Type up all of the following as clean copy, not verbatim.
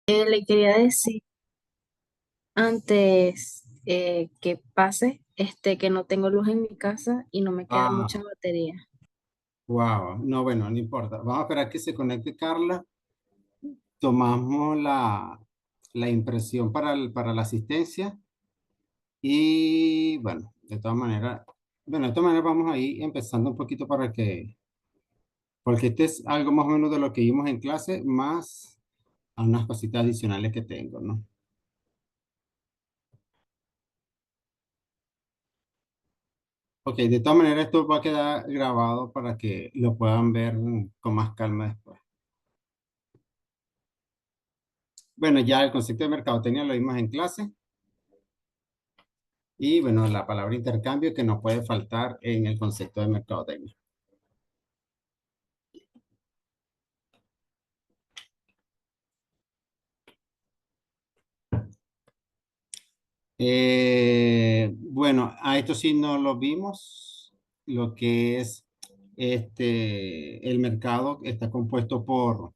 Le quería decir antes que pase, que no tengo luz en mi casa y no me queda mucha Ah, batería. wow. No, bueno, no importa. Vamos a esperar que se conecte Carla. Tomamos la impresión para la asistencia y bueno, de todas maneras vamos ahí empezando un poquito porque este es algo más o menos de lo que vimos en clase, más a unas cositas adicionales que tengo, ¿no? Ok, de todas maneras esto va a quedar grabado para que lo puedan ver con más calma después. Bueno, ya el concepto de mercadotecnia lo vimos en clase y bueno, la palabra intercambio que no puede faltar en el concepto de mercadotecnia. Bueno, a esto sí no lo vimos, lo que es el mercado está compuesto por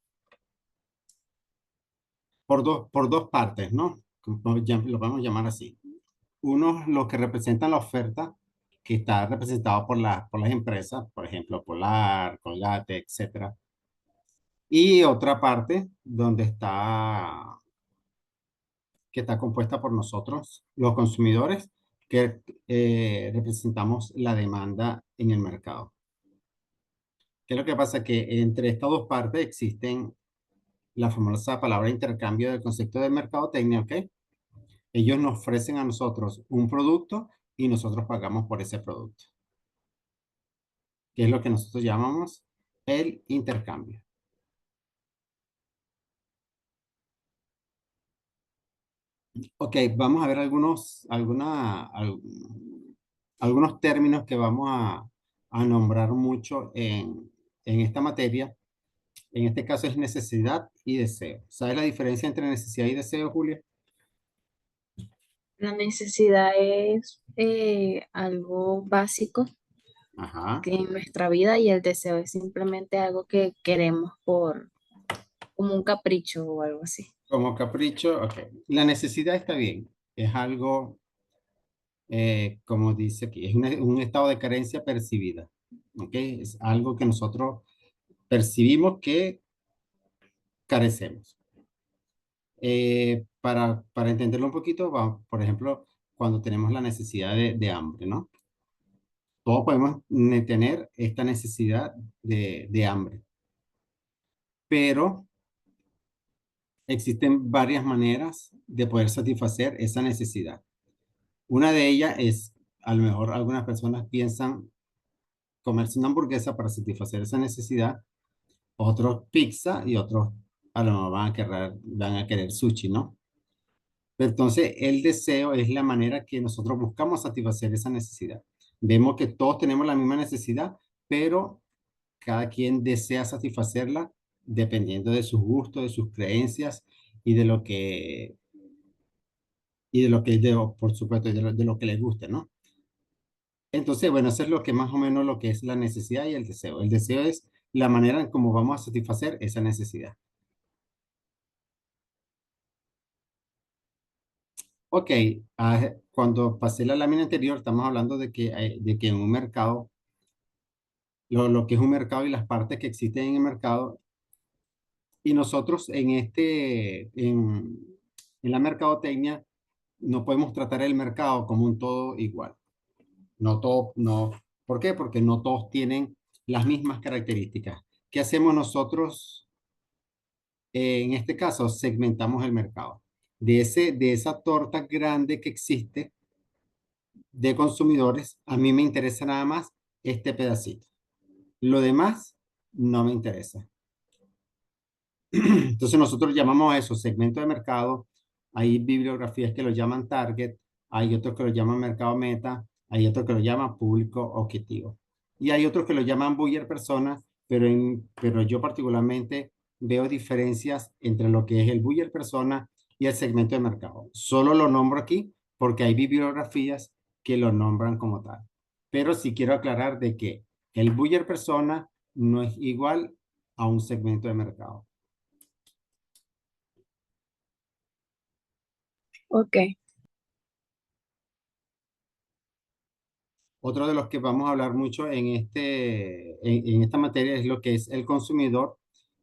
dos partes, ¿no? Lo podemos llamar así. Uno, los que representan la oferta, que está representado por las empresas, por ejemplo, Polar, Colgate, etcétera. Y otra parte donde que está compuesta por nosotros, los consumidores, que representamos la demanda en el mercado. ¿Qué es lo que pasa? Que entre estas dos partes existen la famosa palabra intercambio del concepto de mercadotecnia, ¿ok? Ellos nos ofrecen a nosotros un producto y nosotros pagamos por ese producto, que es lo que nosotros llamamos el intercambio. Ok, vamos a ver algunos términos que vamos a nombrar mucho en esta materia. En este caso es necesidad y deseo. ¿Sabes la diferencia entre necesidad y deseo, Julia? La necesidad es algo básico Ajá. que en nuestra vida y el deseo es simplemente algo que queremos como un capricho o algo así. Como capricho, ok. La necesidad está bien. Es algo, como dice aquí, es un estado de carencia percibida. Ok. Es algo que nosotros percibimos que carecemos. Para entenderlo un poquito, por ejemplo, cuando tenemos la necesidad de hambre, ¿no? Todos podemos tener esta necesidad de hambre, pero existen varias maneras de poder satisfacer esa necesidad. Una de ellas es, a lo mejor algunas personas piensan comerse una hamburguesa para satisfacer esa necesidad, otros pizza y otros a lo mejor van a querer sushi, ¿no? Pero entonces, el deseo es la manera que nosotros buscamos satisfacer esa necesidad. Vemos que todos tenemos la misma necesidad, pero cada quien desea satisfacerla dependiendo de sus gustos, de sus creencias y por supuesto, de lo que les guste, ¿no? Entonces, bueno, eso es lo que más o menos lo que es la necesidad y el deseo. El deseo es la manera en cómo vamos a satisfacer esa necesidad. Ok, cuando pasé la lámina anterior, estamos hablando de que en un mercado, lo que es un mercado y las partes que existen en el mercado, y nosotros en la mercadotecnia no podemos tratar el mercado como un todo igual. No todo, no. ¿Por qué? Porque no todos tienen las mismas características. ¿Qué hacemos nosotros? En este caso, segmentamos el mercado. De esa torta grande que existe de consumidores, a mí me interesa nada más este pedacito. Lo demás no me interesa. Entonces nosotros llamamos a eso segmento de mercado. Hay bibliografías que lo llaman target, hay otros que lo llaman mercado meta, hay otros que lo llaman público objetivo. Y hay otros que lo llaman buyer persona, pero yo particularmente veo diferencias entre lo que es el buyer persona y el segmento de mercado. Solo lo nombro aquí porque hay bibliografías que lo nombran como tal. pero sí quiero aclarar de que el buyer persona no es igual a un segmento de mercado. Ok, Otro de los que vamos a hablar mucho en esta materia es lo que es el consumidor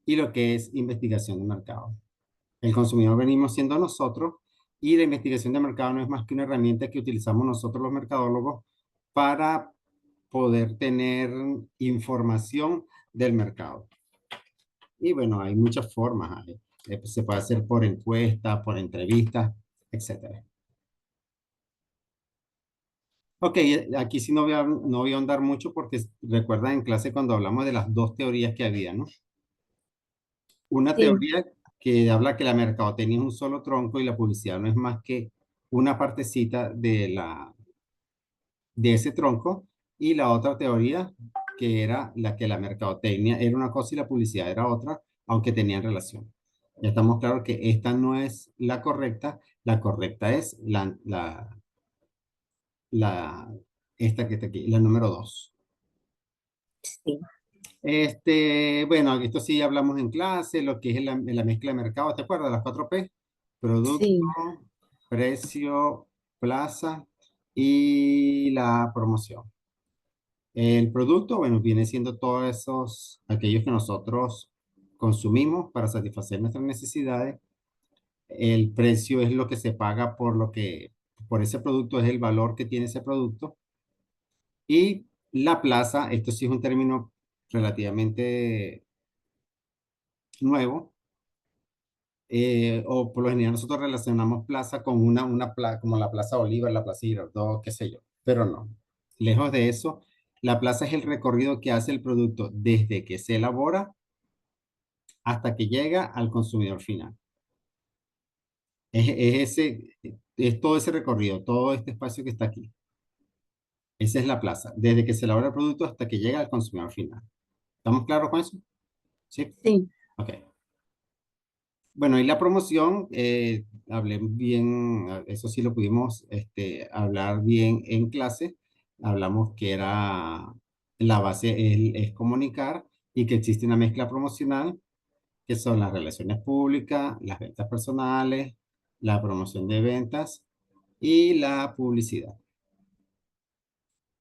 y lo que es investigación de mercado. El consumidor venimos siendo nosotros y la investigación de mercado no es más que una herramienta que utilizamos nosotros los mercadólogos para poder tener información del mercado. Y bueno, hay muchas formas. Se puede hacer por encuesta, por entrevistas, etcétera. Ok, aquí sí no voy a ahondar mucho porque recuerdan en clase cuando hablamos de las dos teorías que había, ¿no? Una sí, teoría que habla que la mercadotecnia es un solo tronco y la publicidad no es más que una partecita de ese tronco, y la otra teoría que era la que la mercadotecnia era una cosa y la publicidad era otra, aunque tenían relación. Ya estamos claros que esta no es la correcta es la, esta que está aquí, la número 2. sí, Bueno, esto sí hablamos en clase, lo que es la mezcla de mercado, ¿te acuerdas? Las 4P: producto, sí, precio, plaza y la promoción. El producto, bueno, viene siendo todos aquellos que nosotros consumimos para satisfacer nuestras necesidades. El precio es lo que se paga por ese producto, es el valor que tiene ese producto. Y la plaza, esto sí es un término relativamente nuevo, o por lo general nosotros relacionamos plaza con como la Plaza Bolívar, la Plaza Girardot, qué sé yo, pero no. Lejos de eso, la plaza es el recorrido que hace el producto desde que se elabora hasta que llega al consumidor final. Es todo ese recorrido, todo este espacio que está aquí. Esa es la plaza, desde que se elabora el producto hasta que llega al consumidor final. ¿Estamos claros con eso? Sí. sí, Ok. Bueno, y la promoción, hablé bien, eso sí lo pudimos hablar bien en clase. Hablamos que era la base es comunicar y que existe una mezcla promocional, que son las relaciones públicas, las ventas personales, la promoción de ventas y la publicidad.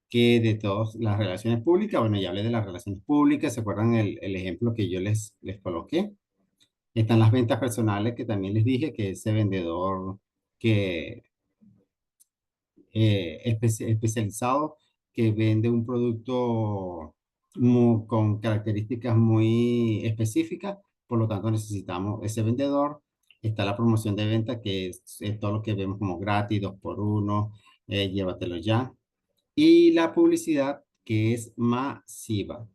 Que de todas las relaciones públicas, bueno, ya hablé de las relaciones públicas, ¿se acuerdan el ejemplo que yo les coloqué? Están las ventas personales, que también les dije que ese vendedor que especializado que vende un producto con características muy específicas, por lo tanto necesitamos ese vendedor. Está la promoción de venta, que es todo lo que vemos como gratis, 2 por 1, llévatelo ya. Y la publicidad, que es masiva.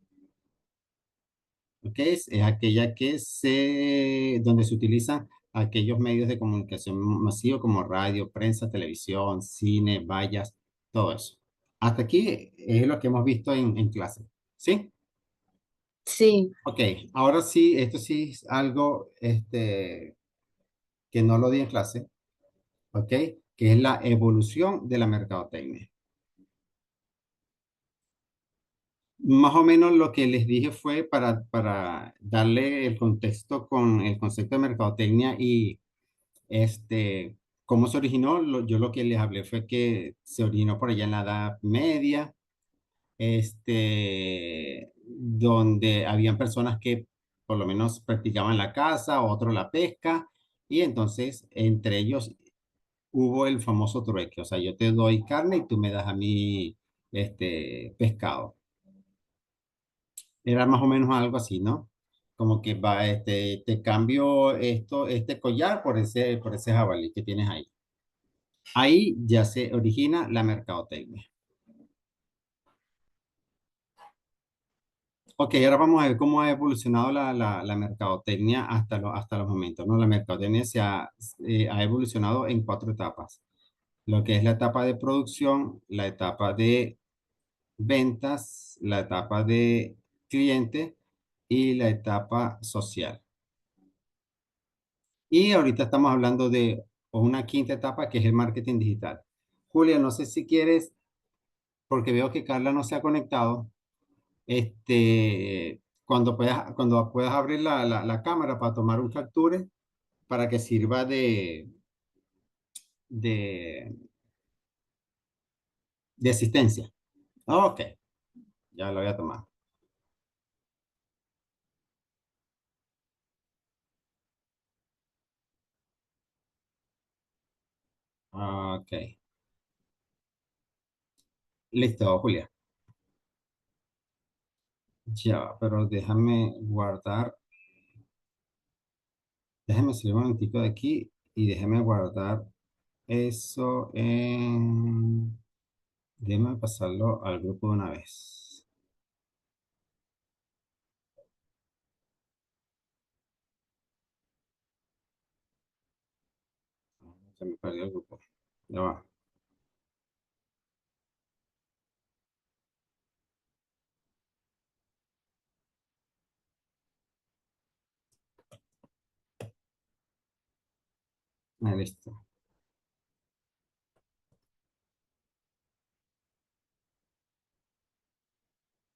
¿Ok? Es aquella donde se utilizan aquellos medios de comunicación masivos como radio, prensa, televisión, cine, vallas, todo eso. Hasta aquí es lo que hemos visto en clase. ¿Sí? sí, Ok, ahora sí, esto sí es algo que no lo di en clase, ¿ok? Que es la evolución de la mercadotecnia. Más o menos lo que les dije fue para darle el contexto con el concepto de mercadotecnia y cómo se originó. Yo lo que les hablé fue que se originó por allá en la Edad Media, donde habían personas que por lo menos practicaban la caza, otros la pesca, y entonces entre ellos hubo el famoso trueque, o sea, yo te doy carne y tú me das a mí pescado. Era más o menos algo así, ¿no? Como que te cambio este collar por ese jabalí que tienes ahí. Ahí ya se origina la mercadotecnia. Ok, ahora vamos a ver cómo ha evolucionado la mercadotecnia hasta los momentos, ¿no? La mercadotecnia ha evolucionado en 4 etapas. Lo que es la etapa de producción, la etapa de ventas, la etapa de cliente y la etapa social. Y ahorita estamos hablando de una quinta etapa que es el marketing digital. Julia, no sé si quieres porque veo que Carla no se ha conectado. Cuando puedas abrir la cámara para tomar un capture para que sirva de, de asistencia. Ok, ya lo voy a tomar. Ok, listo, Julia. Ya, pero déjame salir un momentico de aquí y déjame guardar eso déjame pasarlo al grupo de una vez. Se me perdió el grupo. Ya va. Ah, listo.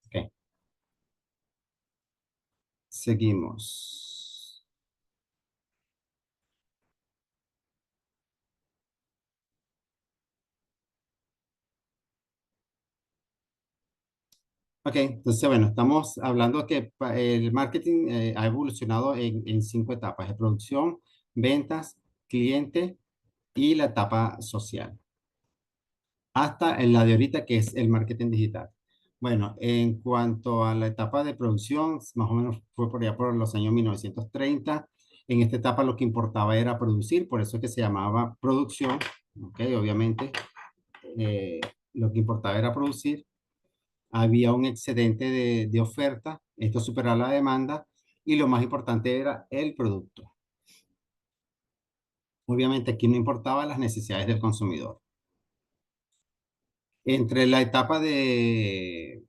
Ok, seguimos. Ok, entonces, bueno, estamos hablando que el marketing ha evolucionado en 5 etapas: de producción, ventas, cliente y la etapa social, hasta en la de ahorita que es el marketing digital. Bueno, en cuanto a la etapa de producción, más o menos fue por allá por los años 1930. En esta etapa lo que importaba era producir, por eso es que se llamaba producción. Ok, obviamente eh, lo que importaba era producir. Había un excedente de oferta, esto superaba la demanda y lo más importante era el producto. Obviamente aquí no importaba las necesidades del consumidor. Entre la etapa de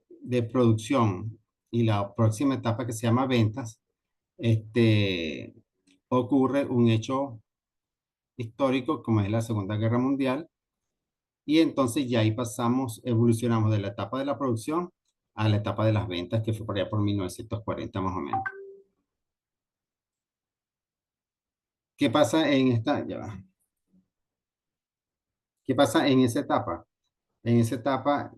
producción y la próxima etapa que se llama ventas, este, ocurre un hecho histórico como es la Segunda Guerra Mundial, y entonces ya ahí evolucionamos de la etapa de la producción a la etapa de las ventas, que fue por allá por 1940 más o menos. ¿Qué pasa en esta? Ya va. ¿Qué pasa en esa etapa? En esa etapa,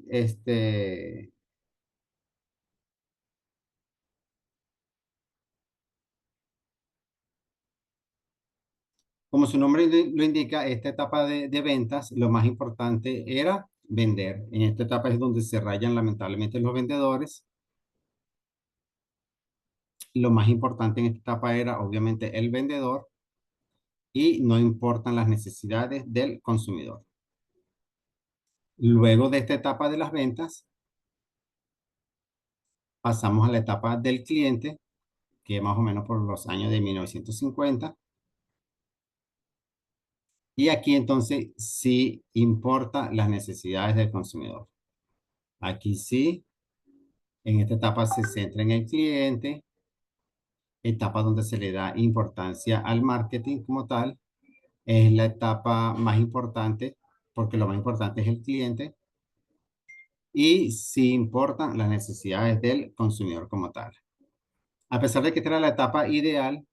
como su nombre lo indica, esta etapa de ventas, lo más importante era vender. En esta etapa es donde se rayan lamentablemente los vendedores. Lo más importante en esta etapa era obviamente el vendedor y no importan las necesidades del consumidor. Luego de esta etapa de las ventas, pasamos a la etapa del cliente, que más o menos por los años de 1950. Y aquí entonces sí importa las necesidades del consumidor. Aquí sí, en esta etapa se centra en el cliente, etapa donde se le da importancia al marketing como tal. Es la etapa más importante porque lo más importante es el cliente y sí importan las necesidades del consumidor como tal. A pesar de que esta era la etapa ideal,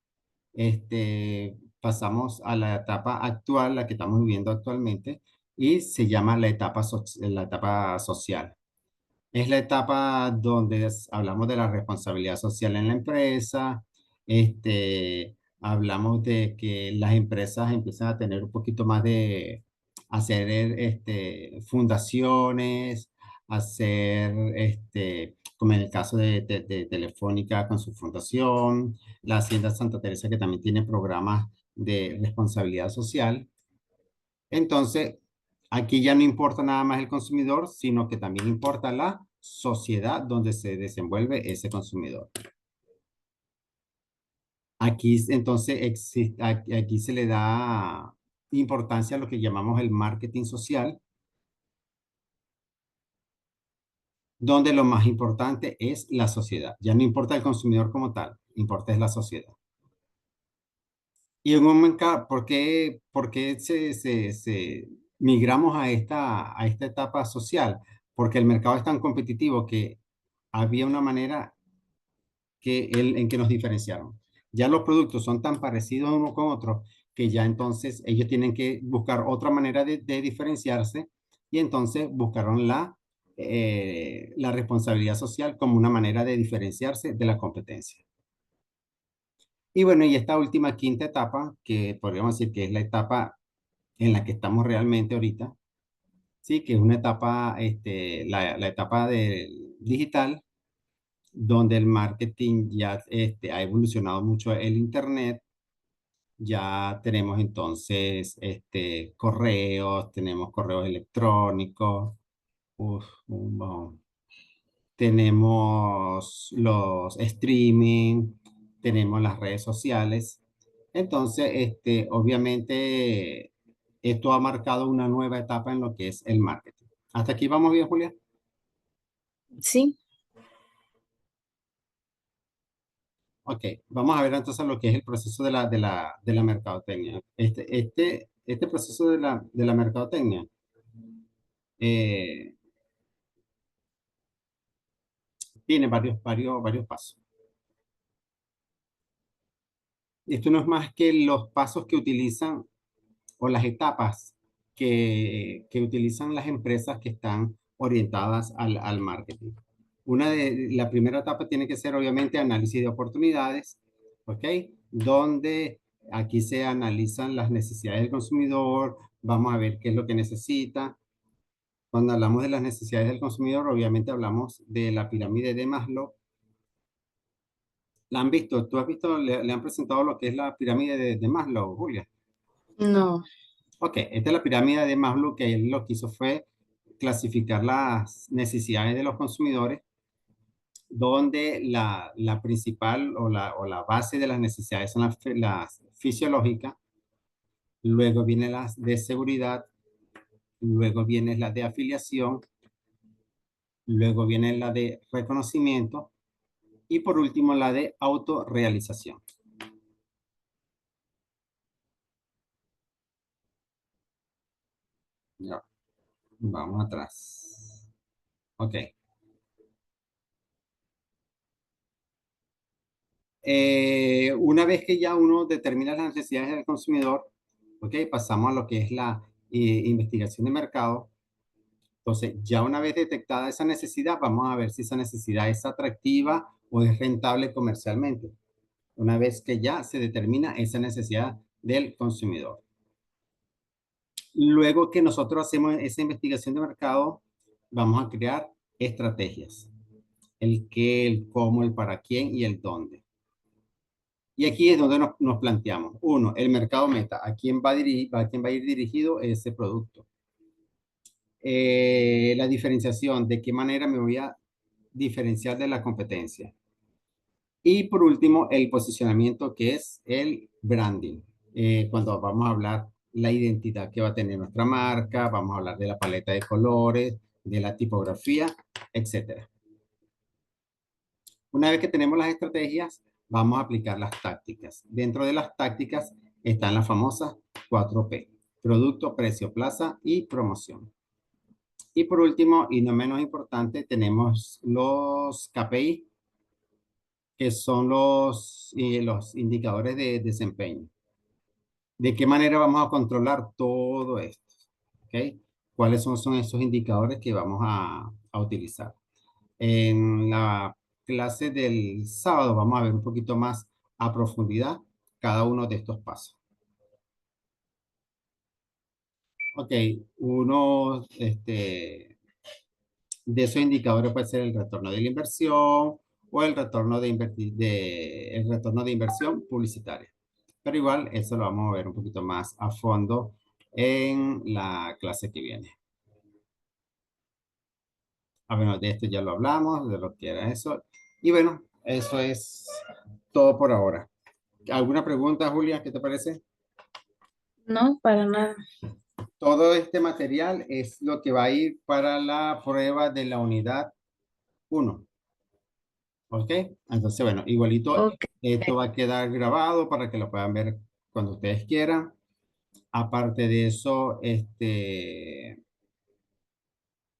pasamos a la etapa actual, la que estamos viviendo actualmente, y se llama la etapa social. Es la etapa donde hablamos de la responsabilidad social en la empresa. Hablamos de que las empresas empiezan a tener un poquito más de hacer fundaciones, hacer, como en el caso de Telefónica con su fundación, la Hacienda Santa Teresa que también tiene programas de responsabilidad social. Entonces, aquí ya no importa nada más el consumidor, sino que también importa la sociedad donde se desenvuelve ese consumidor. Aquí entonces aquí se le da importancia a lo que llamamos el marketing social, donde lo más importante es la sociedad. Ya no importa el consumidor como tal, importa es la sociedad. Y en un momento, ¿por qué migramos a esta etapa social? porque el mercado es tan competitivo que había una manera en que nos diferenciaron. Ya los productos son tan parecidos uno con otro que ya entonces ellos tienen que buscar otra manera de diferenciarse y entonces buscaron la responsabilidad social como una manera de diferenciarse de la competencia. Y bueno, y esta última quinta etapa, que podríamos decir que es la etapa en la que estamos realmente ahorita, sí, que es una etapa, la etapa digital, donde el marketing ya ha evolucionado mucho el Internet. Ya tenemos entonces tenemos correos electrónicos, uf, tenemos los streaming, tenemos las redes sociales. Entonces, obviamente, esto ha marcado una nueva etapa en lo que es el marketing. ¿Hasta aquí vamos bien, Julia? Sí, Ok, vamos a ver entonces lo que es el proceso de la mercadotecnia. Este proceso de la mercadotecnia eh, tiene varios pasos. Esto no es más que los pasos que utilizan o las etapas que utilizan las empresas que están orientadas al marketing. La primera etapa tiene que ser obviamente análisis de oportunidades, ¿ok? Donde aquí se analizan las necesidades del consumidor, vamos a ver qué es lo que necesita. Cuando hablamos de las necesidades del consumidor, obviamente hablamos de la pirámide de Maslow. ¿La han visto? ¿Tú has visto? ¿Le han presentado lo que es la pirámide de Maslow, Julia? no, Ok, esta es la pirámide de Maslow, que él lo que hizo fue clasificar las necesidades de los consumidores, donde la principal o la base de las necesidades son las fisiológicas, luego vienen las de seguridad, luego viene la de afiliación, luego viene la de reconocimiento y por último la de autorrealización. Ya, vamos atrás. Ok. Una vez que ya uno determina las necesidades del consumidor, ok, pasamos a lo que es la investigación de mercado. Entonces, ya una vez detectada esa necesidad, vamos a ver si esa necesidad es atractiva o es rentable comercialmente. Una vez que ya se determina esa necesidad del consumidor. Luego que nosotros hacemos esa investigación de mercado, vamos a crear estrategias. El qué, el cómo, el para quién y el dónde. Y aquí es donde nos planteamos. Uno, el mercado meta. ¿A quién va a ir dirigido ese producto? La diferenciación. ¿De qué manera me voy a diferenciar de la competencia? Y por último, el posicionamiento, que es el branding. Cuando vamos a hablar la identidad que va a tener nuestra marca, vamos a hablar de la paleta de colores, de la tipografía, etcétera. Una vez que tenemos las estrategias, vamos a aplicar las tácticas. Dentro de las tácticas están las famosas 4P: producto, precio, plaza y promoción. Y por último, y no menos importante, tenemos los KPI, que son los indicadores de desempeño. ¿De qué manera vamos a controlar todo esto? ¿Ok? ¿Cuáles son esos indicadores que vamos a utilizar? En la clase del sábado vamos a ver un poquito más a profundidad cada uno de estos pasos. Ok, uno de esos indicadores puede ser el retorno de la inversión o el retorno de inversión publicitaria. Pero igual, eso lo vamos a ver un poquito más a fondo en la clase que viene. Bueno, de esto ya lo hablamos, de lo que era eso. Y bueno, eso es todo por ahora. ¿Alguna pregunta, Julia? ¿Qué te parece? no, para nada. Todo este material es lo que va a ir para la prueba de la unidad 1. ¿Ok? Entonces, bueno, igualito, Ok, esto va a quedar grabado para que lo puedan ver cuando ustedes quieran. Aparte de eso,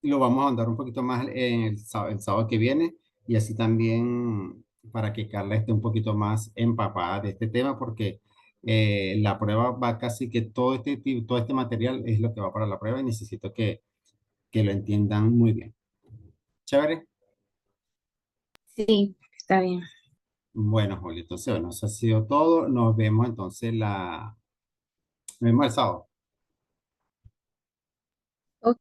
lo vamos a andar un poquito más en el sábado que viene y así también para que Carla esté un poquito más empapada de este tema porque la prueba va casi que todo este material es lo que va para la prueba y necesito que lo entiendan muy bien. Chévere. Sí, está bien. Bueno, Juli, entonces, bueno, eso ha sido todo. Nos vemos entonces nos vemos el sábado. Ok,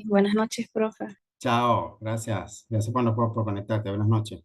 buenas noches, profe. Chao, gracias. Gracias por conectarte. Buenas noches.